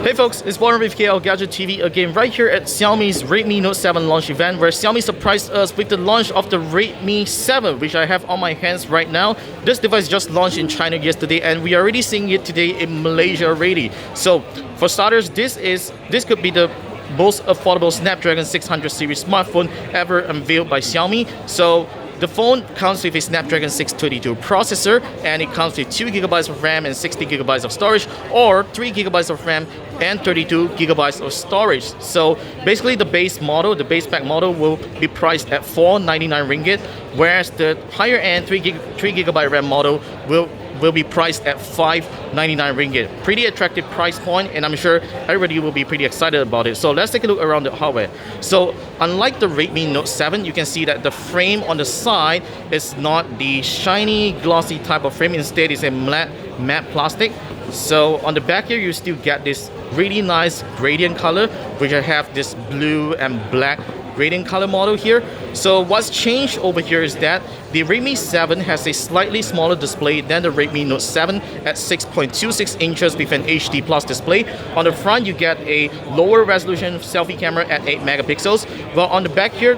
Hey folks, it's Warren with KLGadgetTV again, right here at Xiaomi's Redmi Note 7 launch event, where Xiaomi surprised us with the launch of the Redmi 7, which I have on my hands right now. This device just launched in China yesterday, and we are already seeing it today in Malaysia already. So, for starters, this could be the most affordable Snapdragon 600 series smartphone ever unveiled by Xiaomi. So, the phone comes with a Snapdragon 632 processor, and it comes with 2GB of RAM and 60GB of storage, or 3GB of RAM and 32GB of storage. So basically the base model, the base spec model will be priced at 499 ringgit, whereas the higher end 3GB RAM model will be priced at 599 ringgit. Pretty attractive price point, and I'm sure everybody will be pretty excited about it. So let's take a look around the hardware. So unlike the Redmi Note 7, you can see that the frame on the side is not the shiny glossy type of frame. Instead, it's a matte plastic. So on the back here, you still get this really nice gradient color, which I have this blue and black gradient color model here. So what's changed over here is that the Redmi 7 has a slightly smaller display than the Redmi Note 7 at 6.26 inches with an HD Plus display. On the front, you get a lower resolution selfie camera at 8 megapixels. While on the back here,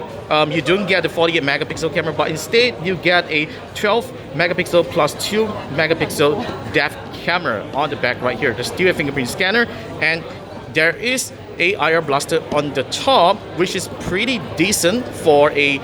you don't get the 48 megapixel camera, but instead you get a 12 megapixel plus 2 megapixel depth camera on the back right here. There's still a fingerprint scanner, and there is a IR blaster on the top, which is pretty decent for a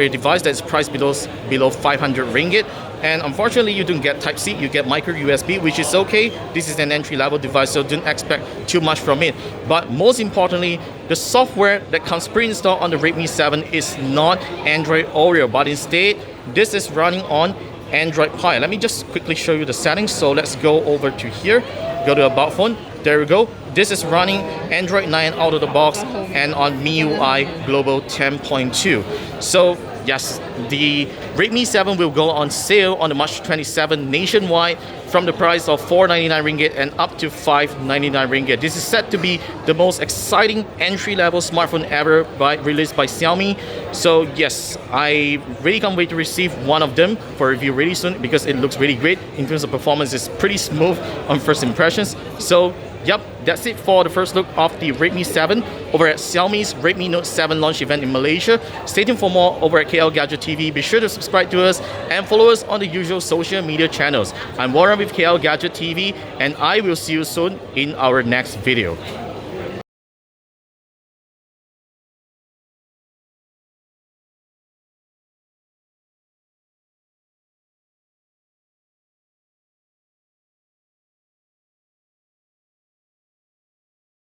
device that's priced below 500 ringgit. And unfortunately, you don't get Type-C, you get micro USB, which is okay. This is an entry-level device, so don't expect too much from it. But most importantly, the software that comes pre-installed on the Redmi 7 is not Android Oreo, but instead, this is running on Android Pie. Let me just quickly show you the settings. So let's go over to here, go to About Phone. There we go. This is running Android 9 out of the box and on MIUI Global 10.2. So yes, the Redmi 7 will go on sale on the March 27 nationwide from the price of 499 ringgit and up to 599 ringgit. This is set to be the most exciting entry-level smartphone ever released by Xiaomi. So yes, I really can't wait to receive one of them for review really soon, because it looks really great. In terms of performance, it's pretty smooth on first impressions. So yep, that's it for the first look of the Redmi 7 over at Xiaomi's Redmi Note 7 launch event in Malaysia. Stay tuned for more over at KLGadgetTV. Be sure to subscribe to us and follow us on the usual social media channels. I'm Warren with KLGadgetTV, and I will see you soon in our next video.